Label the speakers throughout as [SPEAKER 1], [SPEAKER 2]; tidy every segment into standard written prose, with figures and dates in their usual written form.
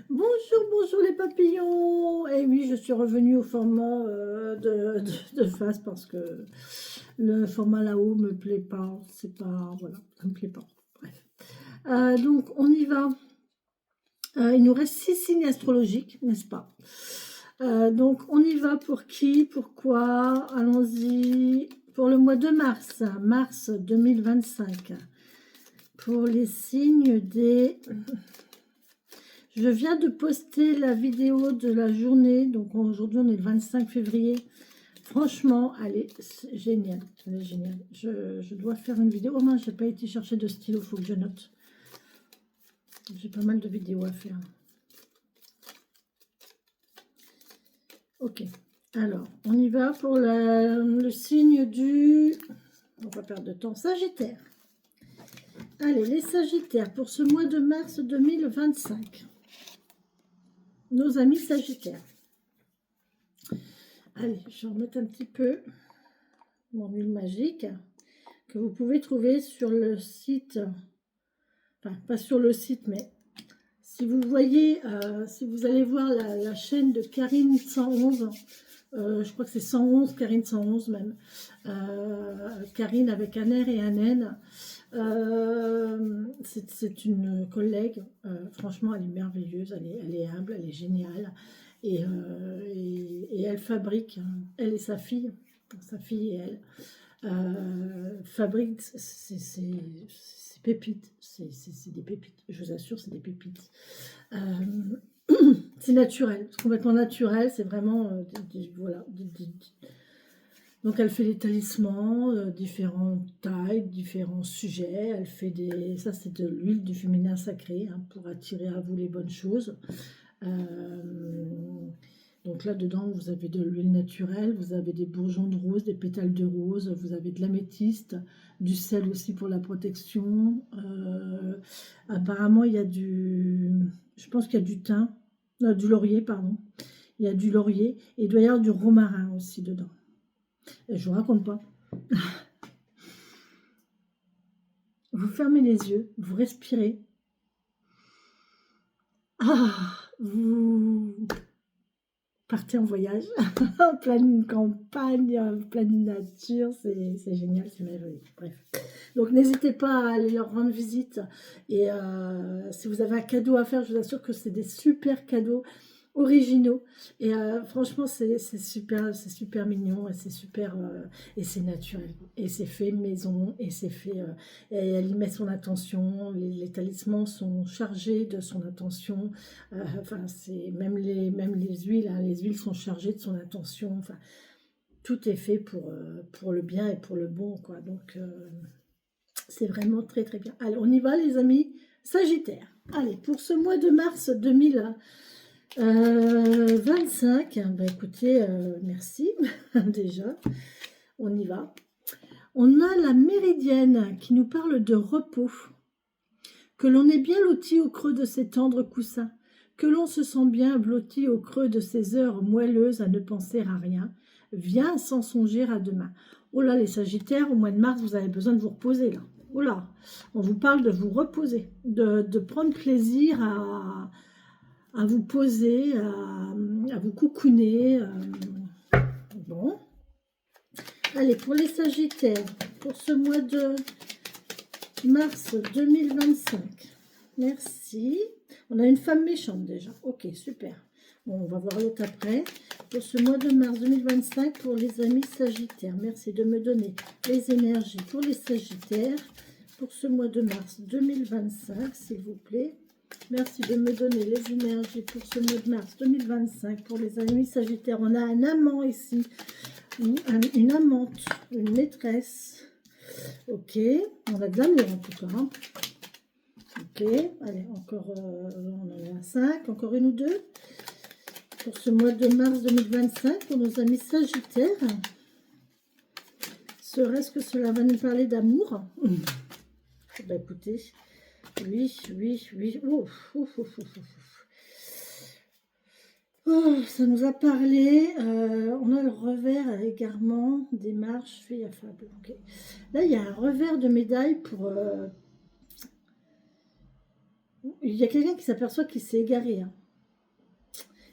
[SPEAKER 1] Bonjour, bonjour les papillons. Et oui, je suis revenue au format de face parce que le format là-haut me plaît pas. C'est pas, voilà, ça me plaît pas. Bref. Donc, on y va. Il nous reste 6 signes astrologiques, n'est-ce pas? Donc, on y va pour qui? Pourquoi? Allons-y. Pour le mois de mars, mars 2025. Pour les signes des... Je viens de poster la vidéo de la journée, donc aujourd'hui on est le 25 février. Franchement, elle est géniale. Elle est géniale. Je dois faire une vidéo. Oh mince, j'ai pas été chercher de stylo, il faut que je note. J'ai pas mal de vidéos à faire. Ok, alors on y va pour le signe du... On va pas perdre de temps. Sagittaire. Allez, les Sagittaires, pour ce mois de mars 2025. Nos amis Sagittaires. Allez, je vais remettre un petit peu mon huile magique que vous pouvez trouver sur le site, enfin pas sur le site, mais si vous voyez, si vous allez voir la chaîne de Karine 111, je crois que c'est 111, Karine 111 même, Karine avec un R et un N, c'est une collègue, franchement elle est merveilleuse, elle est humble, elle est géniale, et elle fabrique, elle et sa fille et elle, fabrique ces pépites, c'est des pépites, je vous assure, c'est des pépites. C'est naturel, c'est complètement naturel, c'est vraiment, voilà. Donc elle fait des talismans, différentes tailles, différents sujets, elle fait ça c'est de l'huile du féminin sacré, hein, pour attirer à vous les bonnes choses. Donc là dedans vous avez de l'huile naturelle, vous avez des bourgeons de rose, des pétales de rose, vous avez de l'améthyste, du sel aussi pour la protection. Apparemment il y a je pense qu'il y a du thym, du laurier pardon, il y a du laurier et il doit y avoir du romarin aussi dedans. Et je vous raconte pas. Vous fermez les yeux, vous respirez. Vous partez en voyage, en pleine campagne, en pleine nature, c'est génial, c'est merveilleux. Bref. Donc n'hésitez pas à aller leur rendre visite. Et si vous avez un cadeau à faire, je vous assure que c'est des super cadeaux originaux. Et franchement, c'est super mignon, et c'est super, et c'est naturel. Et c'est fait maison, et c'est fait, et elle y met son attention, les talismans sont chargés de son attention. Enfin, c'est même les huiles, hein, les huiles sont chargées de son attention. Enfin, tout est fait pour le bien et pour le bon, quoi. Donc, c'est vraiment très très bien. Allez, on y va les amis Sagittaire. Allez, pour ce mois de mars 2025, bah écoutez, merci déjà, on y va. On a la méridienne qui nous parle de repos, que l'on est bien loti au creux de ses tendres coussins, que l'on se sent bien blotti au creux de ces heures moelleuses à ne penser à rien, viens sans songer à demain. Oh là les Sagittaires, au mois de mars, vous avez besoin de vous reposer là. Oh là, on vous parle de vous reposer, de prendre plaisir à vous poser, à vous coucouner. Bon. Allez, pour les Sagittaires, pour ce mois de mars 2025. Merci. On a une femme méchante déjà. Ok, super. Bon, on va voir l'autre après. Pour ce mois de mars 2025, pour les amis Sagittaires. Merci de me donner les énergies pour les Sagittaires. Pour ce mois de mars 2025, s'il vous plaît. Merci de me donner les énergies pour ce mois de mars 2025. Pour les amis Sagittaires, on a un amant ici. Une amante, une maîtresse. Ok, on a de l'amour en tout cas. Hein. Ok, allez, encore, on en a 5, encore une ou deux. Pour ce mois de mars 2025, pour nos amis Sagittaires. Serait-ce que cela va nous parler d'amour? Bah écoutez, oui. Oh, ça nous a parlé. On a le revers égarement, démarche, fille affable. Okay. Là, il y a un revers de médaille pour... Il y a quelqu'un qui s'aperçoit qu'il s'est égaré. Hein.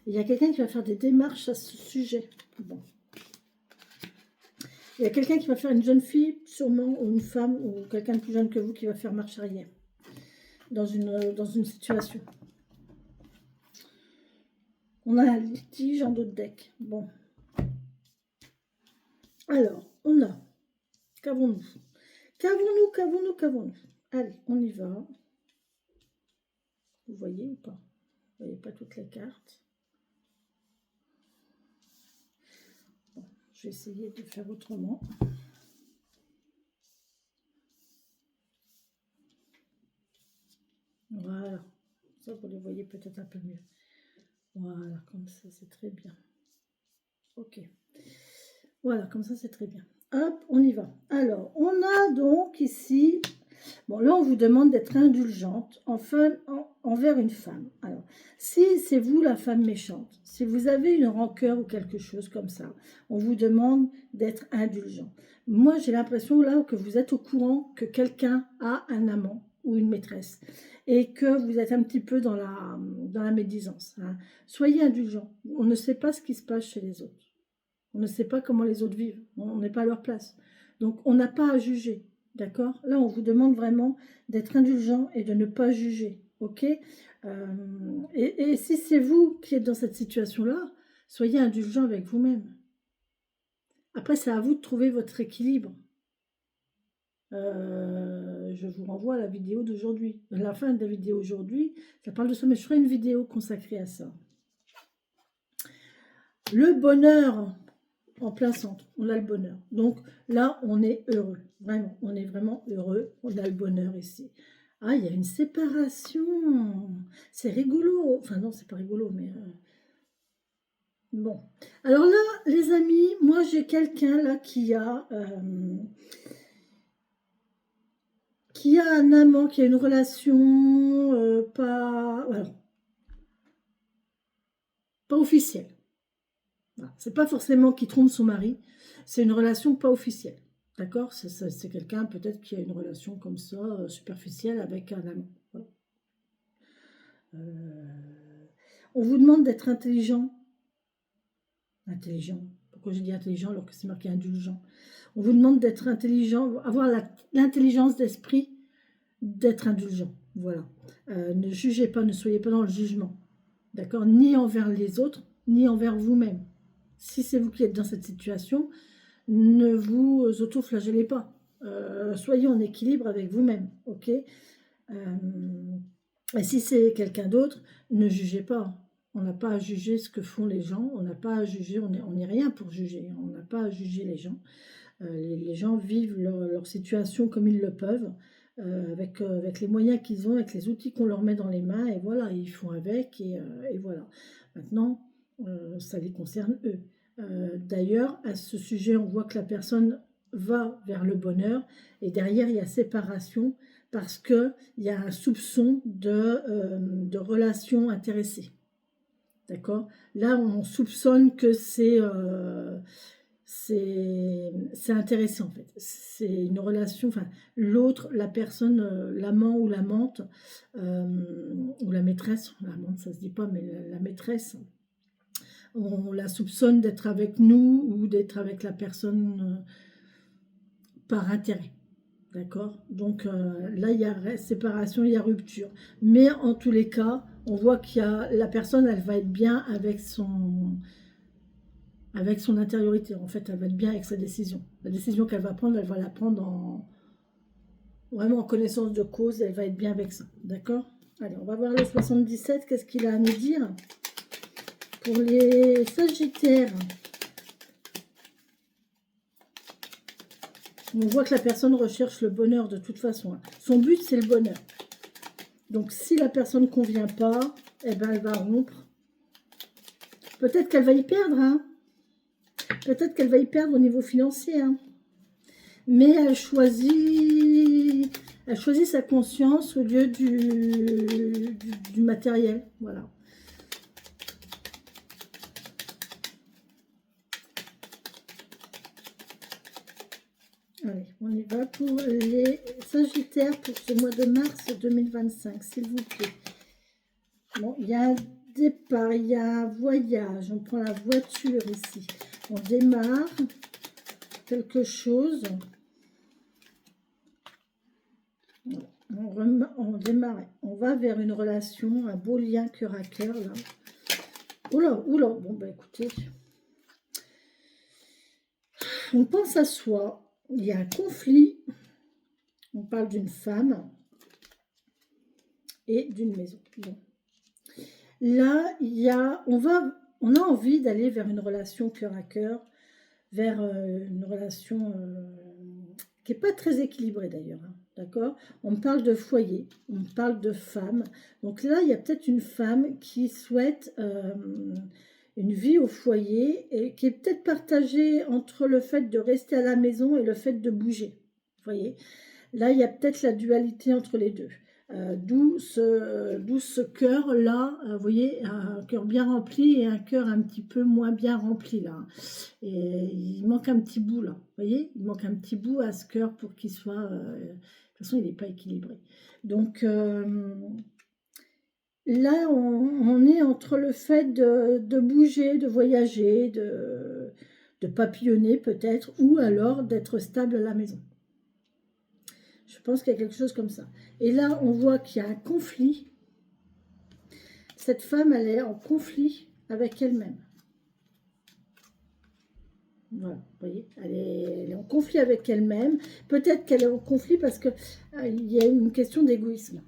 [SPEAKER 1] Il y a quelqu'un qui va faire des démarches à ce sujet. Bon. Il y a quelqu'un qui va faire une jeune fille, sûrement, ou une femme, ou quelqu'un de plus jeune que vous, qui va faire marche arrière dans une situation. On a un litige en d'autres decks. Bon. Alors, on a... Qu'avons-nous? Qu'avons-nous? Allez, on y va. Vous voyez ou pas? Vous voyez pas toutes les cartes. Bon, je vais essayer de faire autrement. Voilà. Ça, vous les voyez peut-être un peu mieux. Voilà, comme ça, c'est très bien. Ok. Voilà, comme ça, c'est très bien. Hop, on y va. Alors, on a donc ici... Bon, là, on vous demande d'être indulgente envers une femme. Alors, si c'est vous la femme méchante, si vous avez une rancœur ou quelque chose comme ça, on vous demande d'être indulgent. Moi, j'ai l'impression là que vous êtes au courant que quelqu'un a un amant ou une maîtresse et que vous êtes un petit peu dans la médisance. Hein. Soyez indulgent. On ne sait pas ce qui se passe chez les autres. On ne sait pas comment les autres vivent. On n'est pas à leur place. Donc, on n'a pas à juger. D'accord? Là, on vous demande vraiment d'être indulgent et de ne pas juger. Ok? Et si c'est vous qui êtes dans cette situation-là, soyez indulgent avec vous-même. Après, c'est à vous de trouver votre équilibre. Je vous renvoie à la vidéo d'aujourd'hui. À la fin de la vidéo aujourd'hui, ça parle de ça, mais je ferai une vidéo consacrée à ça. Le bonheur en plein centre, on a le bonheur. Donc là, on est heureux. Vraiment, on est vraiment heureux. On a le bonheur ici. Ah, il y a une séparation. C'est rigolo. Enfin non, c'est pas rigolo, mais... Bon. Alors là, les amis, moi j'ai quelqu'un là qui a un amant, qui a une relation pas officielle. Voilà. C'est pas forcément qu'il trompe son mari, c'est une relation pas officielle. D'accord? C'est quelqu'un peut-être qui a une relation comme ça, superficielle avec un amant. Voilà. On vous demande d'être intelligent. Intelligent. Pourquoi j'ai dit intelligent alors que c'est marqué indulgent? On vous demande d'être intelligent, avoir l'intelligence d'esprit d'être indulgent. Voilà. Ne jugez pas, ne soyez pas dans le jugement. D'accord? Ni envers les autres, ni envers vous-même. Si c'est vous qui êtes dans cette situation, ne vous auto-flagellez pas. Soyez en équilibre avec vous-même. Ok? Et si c'est quelqu'un d'autre, ne jugez pas. On n'a pas à juger ce que font les gens. On n'a pas à juger. On n'est rien pour juger. On n'a pas à juger les gens. Les gens vivent leur situation comme ils le peuvent. Avec les moyens qu'ils ont, avec les outils qu'on leur met dans les mains, et voilà, ils font avec, et voilà. Maintenant, ça les concerne eux. D'ailleurs, à ce sujet, on voit que la personne va vers le bonheur, et derrière, il y a séparation, parce qu'il y a un soupçon de relation intéressée. D'accord? Là, on soupçonne que c'est intéressant en fait. C'est une relation, enfin l'autre, la personne, l'amant ou l'amante, ou la maîtresse, l'amante ça se dit pas, mais la maîtresse, on la soupçonne d'être avec nous ou d'être avec la personne par intérêt. D'accord? Donc là, il y a séparation, il y a rupture. Mais en tous les cas, on voit qu'il y a la personne, elle va être bien avec son intériorité. En fait, elle va être bien avec sa décision. La décision qu'elle va prendre, elle va la prendre vraiment en connaissance de cause. Elle va être bien avec ça. D'accord? Allez, on va voir le 77. Qu'est-ce qu'il a à nous dire pour les Sagittaires? On voit que la personne recherche le bonheur de toute façon. Son but, c'est le bonheur. Donc, si la personne ne convient pas, eh ben, elle va rompre. Peut-être qu'elle va y perdre, hein. Peut-être qu'elle va y perdre au niveau financier, hein. Mais elle choisit sa conscience au lieu du matériel. Voilà. Allez, on y va pour les Sagittaires pour ce mois de mars 2025, s'il vous plaît. Bon, il y a un départ, il y a un voyage, on prend la voiture ici. On démarre quelque chose. On démarre, on va vers une relation, un beau lien cœur à cœur, là. Oula, oula, bon, bah écoutez. On pense à soi, il y a un conflit, on parle d'une femme et d'une maison. Bon. Là, on a envie d'aller vers une relation cœur à cœur, vers une relation qui n'est pas très équilibrée d'ailleurs, hein, d'accord? On me parle de foyer, on me parle de femme. Donc là, il y a peut-être une femme qui souhaite une vie au foyer et qui est peut-être partagée entre le fait de rester à la maison et le fait de bouger. Vous voyez? Là, il y a peut-être la dualité entre les deux. D'où ce cœur-là, vous voyez, un cœur bien rempli et un cœur un petit peu moins bien rempli, là. Et il manque un petit bout, là. Vous voyez, il manque un petit bout à ce cœur pour qu'il soit... de toute façon, il n'est pas équilibré. Donc, là, on est entre le fait de bouger, de voyager, de papillonner peut-être, ou alors d'être stable à la maison. Je pense qu'il y a quelque chose comme ça. Et là, on voit qu'il y a un conflit. Cette femme, elle est en conflit avec elle-même. Voilà, vous voyez, elle est en conflit avec elle-même. Peut-être qu'elle est en conflit parce que il y a une question d'égoïsme.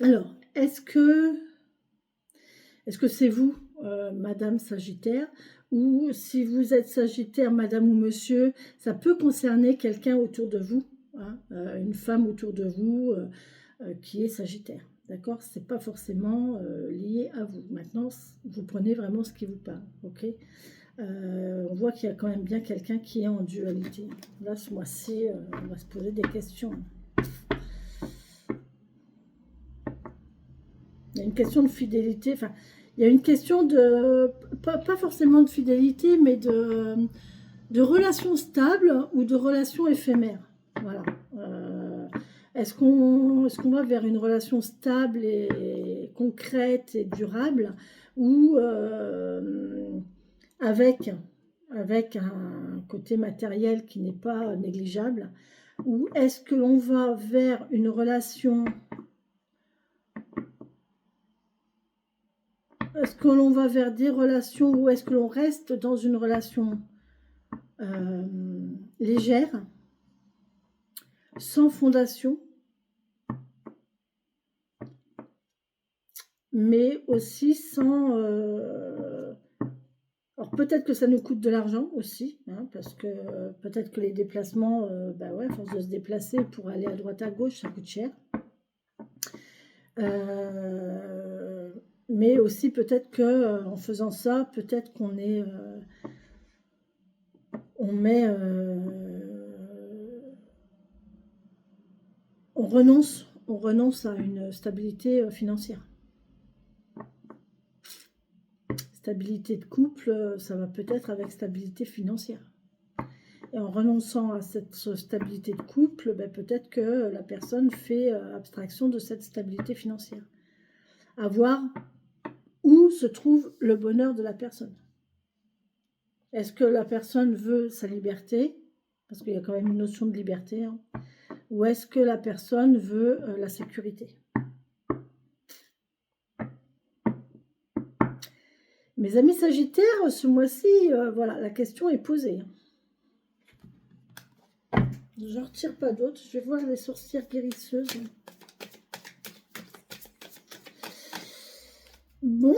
[SPEAKER 1] Alors, est-ce que c'est vous, Madame Sagittaire, ou si vous êtes Sagittaire, Madame ou Monsieur, ça peut concerner quelqu'un autour de vous, hein, une femme autour de vous qui est Sagittaire, d'accord? C'est pas forcément lié à vous. Maintenant, vous prenez vraiment ce qui vous parle, ok? On voit qu'il y a quand même bien quelqu'un qui est en dualité. Là, ce mois-ci, on va se poser des questions. Il y a une question de fidélité, enfin, il y a une question de, pas forcément de fidélité, mais de relations stables ou de relations éphémères. Voilà. Est-ce qu'on va vers une relation stable et concrète et durable ou avec un côté matériel qui n'est pas négligeable, ou est-ce que l'on va vers une relation... Est-ce que l'on va vers des relations ou est-ce que l'on reste dans une relation légère, sans fondation, mais aussi sans... Alors peut-être que ça nous coûte de l'argent aussi, hein, parce que peut-être que les déplacements, bah ouais, à force de se déplacer pour aller à droite à gauche, ça coûte cher. Mais aussi peut-être que en faisant ça, peut-être qu'on est... on renonce à une stabilité financière. Stabilité de couple, ça va peut-être avec stabilité financière. Et en renonçant à cette stabilité de couple, ben peut-être que la personne fait abstraction de cette stabilité financière. À voir où se trouve le bonheur de la personne. Est-ce que la personne veut sa liberté? Parce qu'il y a quand même une notion de liberté, hein. Ou est-ce que la personne veut la sécurité? Mes amis Sagittaires, ce mois-ci, voilà, la question est posée. Je ne retire pas d'autres. Je vais voir les sorcières guérisseuses. Bon.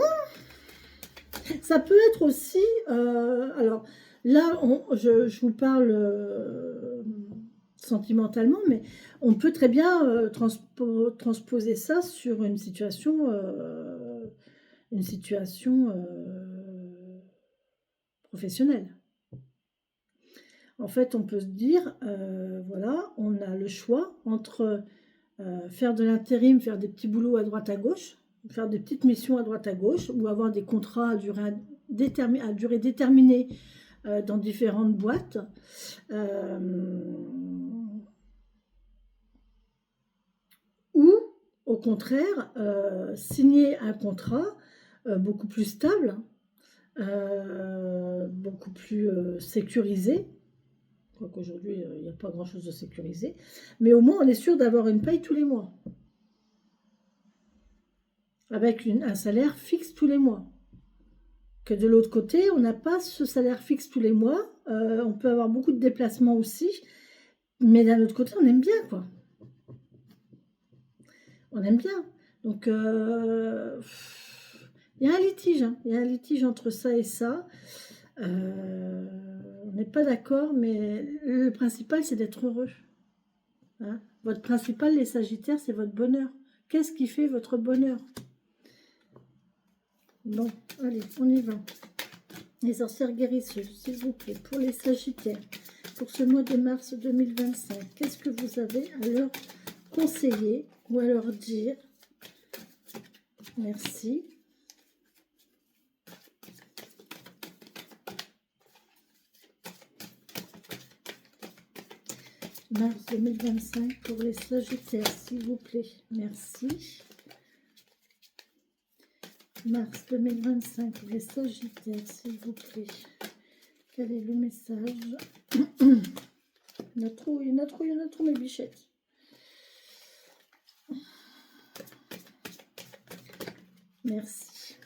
[SPEAKER 1] Ça peut être aussi... alors, là, je vous parle sentimentalement, mais on peut très bien transposer ça sur une situation professionnelle. En fait, on peut se dire, voilà, on a le choix entre faire de l'intérim, faire des petits boulots à droite à gauche, faire des petites missions à droite à gauche, ou avoir des contrats à durée à durée déterminée dans différentes boîtes. Ou, au contraire, signer un contrat beaucoup plus stable, beaucoup plus sécurisé. Quoique aujourd'hui, il n'y a pas grand-chose de sécurisé. Mais au moins, on est sûr d'avoir une paye tous les mois. Avec un salaire fixe tous les mois. Que de l'autre côté, on n'a pas ce salaire fixe tous les mois. On peut avoir beaucoup de déplacements aussi. Mais d'un autre côté, on aime bien, quoi. On aime bien. Donc, il y a un litige. Hein. Il y a un litige entre ça et ça. On n'est pas d'accord, mais le principal, c'est d'être heureux. Hein. Votre principal, les Sagittaires, c'est votre bonheur. Qu'est-ce qui fait votre bonheur? Bon, allez, on y va. Les sorcières guérisseuses, s'il vous plaît, pour les Sagittaires, pour ce mois de mars 2025, qu'est-ce que vous avez à leur conseiller ou à leur dire? Merci. Mars 2025 pour les Sagittaires, s'il vous plaît. Merci. Mars 2025 pour les Sagittaires, s'il vous plaît. Quel est le message? Il y en a trop, mes bichettes. Merci.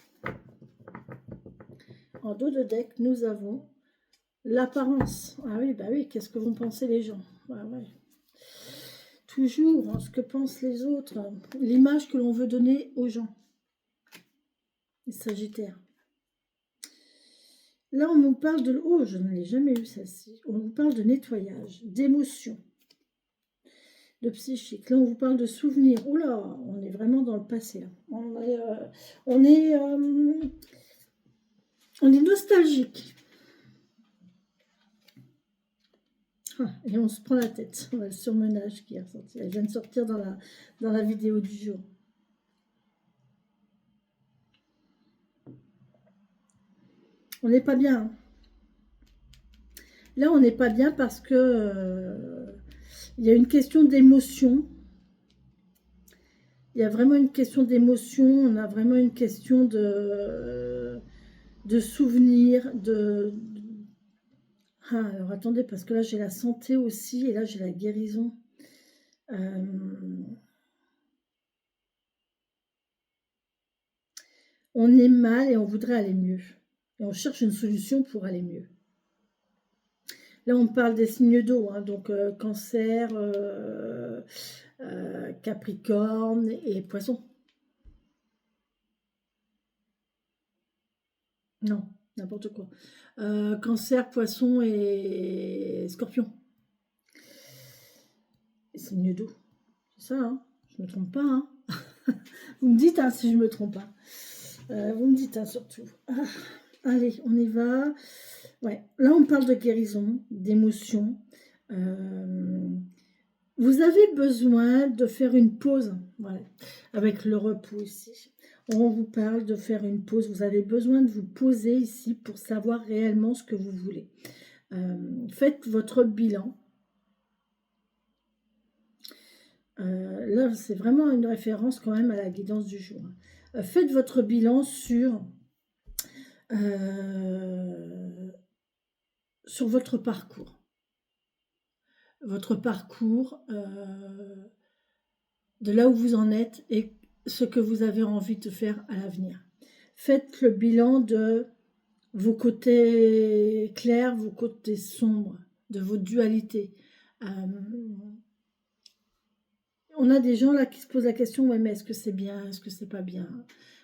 [SPEAKER 1] En dos de deck, nous avons l'apparence. Ah oui, bah oui, qu'est-ce que vont penser les gens? Ah ouais. Toujours ce que pensent les autres, l'image que l'on veut donner aux gens. Les Sagittaires. Là, on nous parle de... Oh, je ne l'ai jamais eu celle-ci. On vous parle de nettoyage, d'émotion, de psychique. Là, on vous parle de souvenirs. Oh là, on est vraiment dans le passé. Là. On est nostalgique. Ah, et on se prend la tête. On a le surmenage qui est ressorti. Elle vient de sortir dans la vidéo du jour. On n'est pas bien. Là, on n'est pas bien parce que il y a une question d'émotion. Il y a vraiment une question d'émotion. On a vraiment une question de souvenir. Ah, alors attendez, parce que là, j'ai la santé aussi. Et là, j'ai la guérison. On est mal et on voudrait aller mieux. Et on cherche une solution pour aller mieux. Là, on parle des signes d'eau, hein, donc cancer, capricorne et poisson. Non, n'importe quoi. Cancer, poisson et scorpion. Signes d'eau. C'est ça, hein, je ne me trompe pas. Hein. Vous me dites hein, si je ne me trompe pas. Vous me dites hein, surtout. Ah, allez, on y va. Ouais, là, on parle de guérison, d'émotion. Vous avez besoin de faire une pause, voilà, avec le repos ici. On vous parle de faire une pause. Vous avez besoin de vous poser ici pour savoir réellement ce que vous voulez. Faites votre bilan. Là, c'est vraiment une référence quand même à la guidance du jour. Faites votre bilan sur votre parcours. Votre parcours, de là où vous en êtes et ce que vous avez envie de faire à l'avenir. Faites le bilan de vos côtés clairs, vos côtés sombres, de vos dualités. On a des gens là qui se posent la question, ouais, mais est-ce que c'est bien, est-ce que c'est pas bien?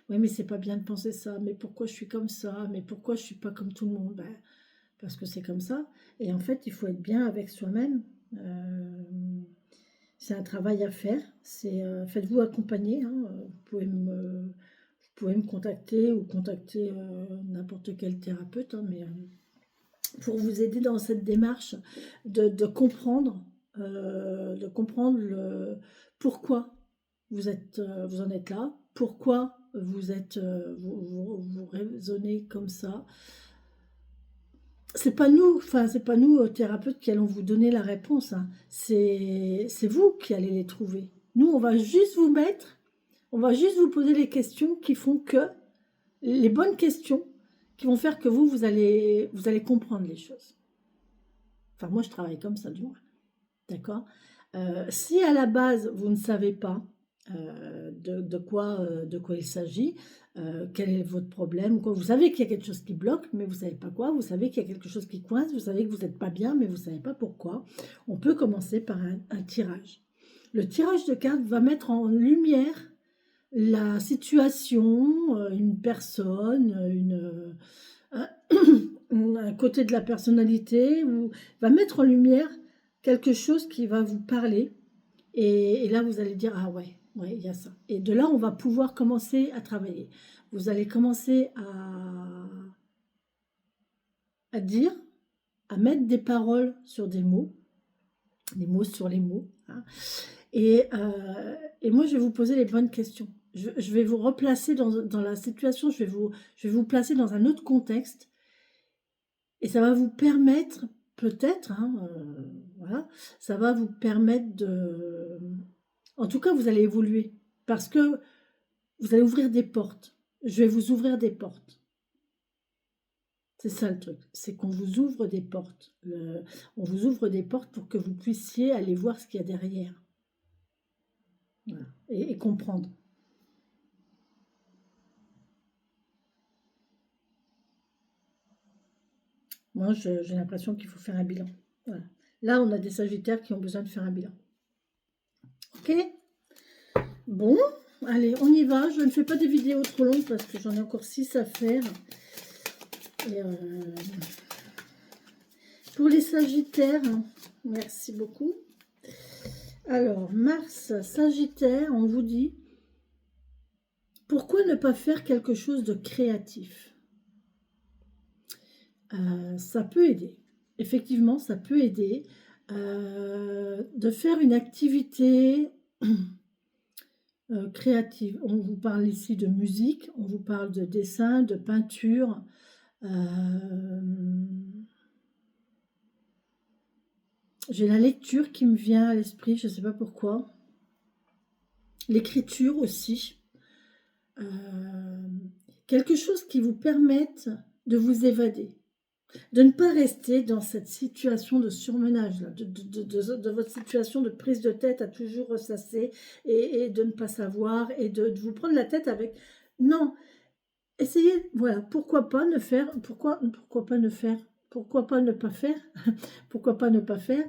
[SPEAKER 1] Oui, mais c'est pas bien de penser ça, mais pourquoi je suis comme ça? Mais pourquoi je suis pas comme tout le monde? Ben, parce que c'est comme ça. Et en fait, il faut être bien avec soi-même. C'est un travail à faire. Faites-vous accompagner. Hein. Vous pouvez me contacter ou contacter n'importe quel thérapeute, hein, mais pour vous aider dans cette démarche de comprendre, pourquoi vous en êtes là, pourquoi vous raisonnez comme ça. C'est pas nous, enfin, c'est pas nous, thérapeutes, qui allons vous donner la réponse, hein. C'est vous qui allez les trouver. Nous, on va juste vous poser les questions qui font que, les bonnes questions, qui vont faire que vous allez comprendre les choses. Enfin, moi, je travaille comme ça, du moins. D'accord? Si à la base, vous ne savez pas de quoi il s'agit, quel est votre problème, quoi. Vous savez qu'il y a quelque chose qui bloque, mais vous ne savez pas quoi. Vous savez qu'il y a quelque chose qui coince, vous savez que vous n'êtes pas bien, mais vous ne savez pas pourquoi. On peut commencer par un tirage. Le tirage de cartes va mettre en lumière la situation, une personne, un côté de la personnalité, ou va mettre en lumière quelque chose qui va vous parler. Et là, vous allez dire, ah ouais, il y a ça. Et de là, on va pouvoir commencer à travailler. Vous allez commencer à dire, à mettre des paroles sur des mots sur les mots, hein. Et moi, je vais vous poser les bonnes questions. Je vais vous replacer dans la situation, je vais vous placer dans un autre contexte. Et ça va vous permettre, peut-être, hein, voilà, ça va vous permettre de... En tout cas, vous allez évoluer. Parce que vous allez ouvrir des portes. Je vais vous ouvrir des portes. C'est ça le truc. C'est qu'on vous ouvre des portes. On vous ouvre des portes pour que vous puissiez aller voir ce qu'il y a derrière. Voilà. Et comprendre. Moi, j'ai l'impression qu'il faut faire un bilan. Voilà. Là, on a des sagittaires qui ont besoin de faire un bilan. Ok? Bon, allez, on y va. Je ne fais pas des vidéos trop longues parce que j'en ai encore 6 à faire. Et pour les sagittaires, merci beaucoup. Alors, Mars, Sagittaire, on vous dit, pourquoi ne pas faire quelque chose de créatif? Ça peut aider. Effectivement, ça peut aider de faire une activité créative. On vous parle ici de musique, on vous parle de dessin, de peinture. J'ai la lecture qui me vient à l'esprit, je ne sais pas pourquoi. L'écriture aussi. Quelque chose qui vous permette de vous évader. De ne pas rester dans cette situation de surmenage, là, de votre situation de prise de tête à toujours ressasser et de ne pas savoir et de vous prendre la tête avec... Non, essayez, voilà, pourquoi pas ne faire, pourquoi pas ne faire, pourquoi pas ne pas faire, pourquoi pas ne pas faire,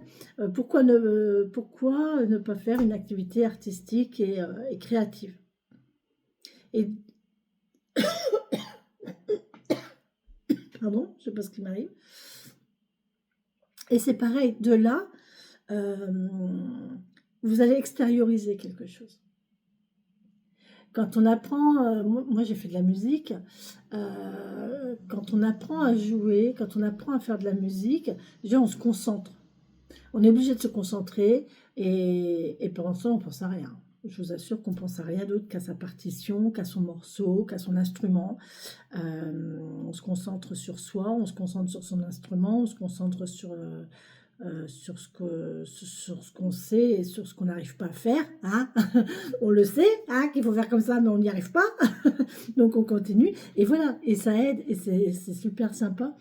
[SPEAKER 1] pourquoi ne pas faire une activité artistique et créative. Et pardon, je ne sais pas ce qui m'arrive. Et c'est pareil, de là, vous allez extérioriser quelque chose. Quand on apprend, moi j'ai fait de la musique, quand on apprend à jouer, quand on apprend à faire de la musique, déjà on se concentre. On est obligé de se concentrer et pendant ce temps on pense à rien. Je vous assure qu'on pense à rien d'autre qu'à sa partition, qu'à son morceau, qu'à son instrument. On se concentre sur soi, on se concentre sur son instrument, on se concentre sur ce qu'on sait et sur ce qu'on n'arrive pas à faire. Hein. On le sait, hein, qu'il faut faire comme ça, mais on n'y arrive pas. Donc on continue. Et voilà, et ça aide, et c'est super sympa.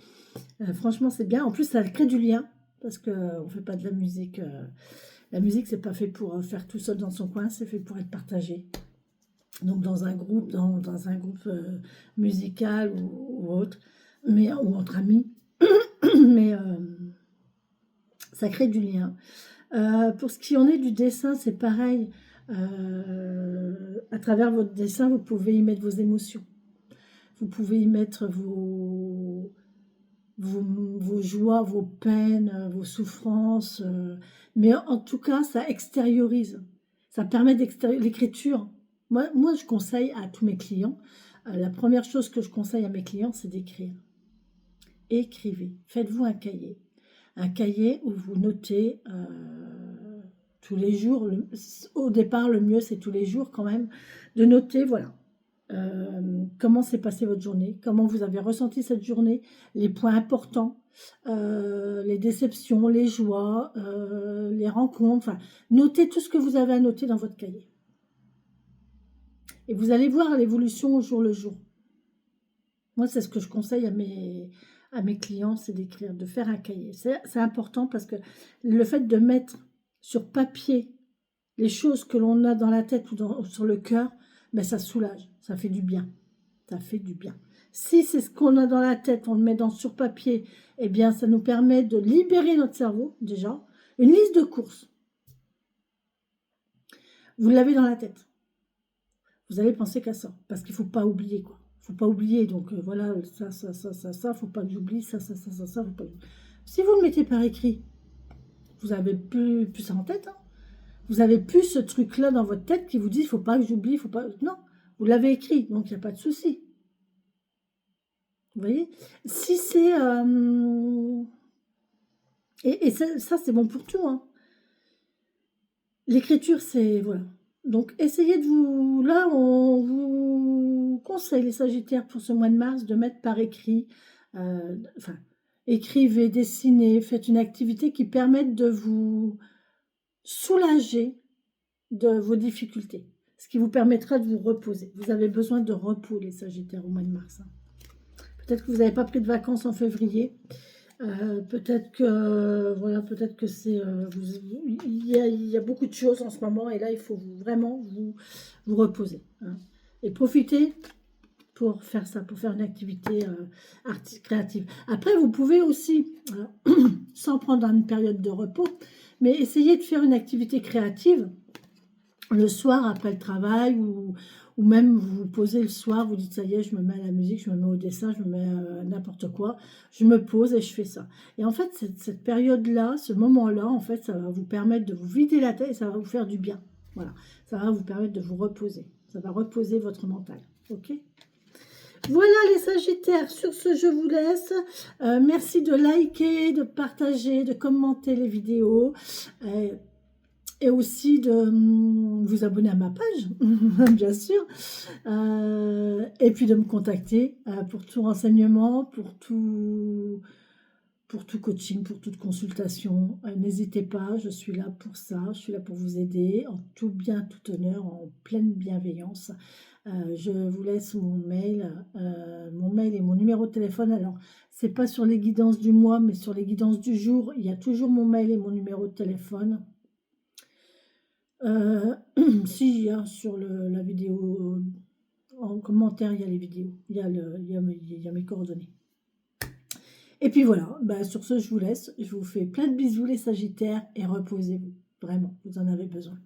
[SPEAKER 1] Franchement, c'est bien. En plus, ça crée du lien, parce qu'on ne fait pas de la musique. La musique, c'est pas fait pour faire tout seul dans son coin, c'est fait pour être partagé. Donc dans un groupe, dans un groupe musical ou autre, ou entre amis. Mais ça crée du lien. Pour ce qui en est du dessin, c'est pareil. À travers votre dessin, vous pouvez y mettre vos émotions. Vous pouvez y mettre vos joies, vos peines, vos souffrances. Mais en tout cas, ça extériorise. Ça permet d'extérioriser l'écriture. Moi, je conseille à tous mes clients, la première chose que je conseille à mes clients, c'est d'écrire. Écrivez. Faites-vous un cahier. Un cahier où vous notez tous les jours. Au départ, le mieux, c'est tous les jours quand même, de noter, voilà. comment s'est passée votre journée, comment vous avez ressenti cette journée, les points importants, les déceptions, les joies, les rencontres. Enfin, notez tout ce que vous avez à noter dans votre cahier. Et vous allez voir l'évolution au jour le jour. Moi, c'est ce que je conseille à mes clients, c'est d'écrire, de faire un cahier. C'est important parce que le fait de mettre sur papier les choses que l'on a dans la tête ou sur le cœur, ben, ça soulage, ça fait du bien. Ça fait du bien. Si c'est ce qu'on a dans la tête, on le met sur papier, eh bien, ça nous permet de libérer notre cerveau, déjà. Une liste de courses. Vous l'avez dans la tête. Vous allez penser qu'à ça, parce qu'il ne faut pas oublier, quoi. Il ne faut pas oublier, donc voilà, ça, il ne faut pas que j'oublie, ça, faut pas... Si vous le mettez par écrit, vous n'avez plus ça en tête, hein. Vous n'avez plus ce truc-là dans votre tête qui vous dit, il ne faut pas que j'oublie, il faut pas... Non, vous l'avez écrit, donc il n'y a pas de souci. Vous voyez? Si c'est... Et ça c'est bon pour tout, hein. L'écriture, c'est... Voilà. Donc, essayez de vous... Là, on vous conseille, les Sagittaires, pour ce mois de mars, de mettre par écrit... Enfin, écrivez, dessinez, faites une activité qui permette de vous soulager de vos difficultés. Ce qui vous permettra de vous reposer. Vous avez besoin de repos, les Sagittaires, au mois de mars, hein. Peut-être que vous n'avez pas pris de vacances en février. Peut-être que voilà, peut-être que c'est il y a beaucoup de choses en ce moment et là il faut vraiment vous reposer, hein, et profiter pour faire ça, pour faire une activité créative. Après, vous pouvez aussi, sans prendre une période de repos, mais essayer de faire une activité créative le soir après le travail ou même vous vous posez le soir, vous dites ça y est, je me mets à la musique, je me mets au dessin, je me mets à n'importe quoi, je me pose et je fais ça. Et en fait, cette période-là, ce moment-là, en fait, ça va vous permettre de vous vider la tête et ça va vous faire du bien. Voilà, ça va vous permettre de vous reposer. Ça va reposer votre mental, ok ? Voilà les Sagittaires, sur ce je vous laisse. Merci de liker, de partager, de commenter les vidéos. Et aussi de vous abonner à ma page, bien sûr, et puis de me contacter pour tout renseignement, pour tout coaching, pour toute consultation. N'hésitez pas, je suis là pour ça, je suis là pour vous aider, en tout bien, tout honneur, en pleine bienveillance. Je vous laisse mon mail et mon numéro de téléphone. Alors, c'est pas sur les guidances du mois, mais sur les guidances du jour, il y a toujours mon mail et mon numéro de téléphone. Si, hein, sur la vidéo, en commentaire, il y a les vidéos, il y a mes coordonnées. Et puis voilà, bah, sur ce, je vous laisse. Je vous fais plein de bisous les Sagittaires et reposez-vous. Vraiment, vous en avez besoin.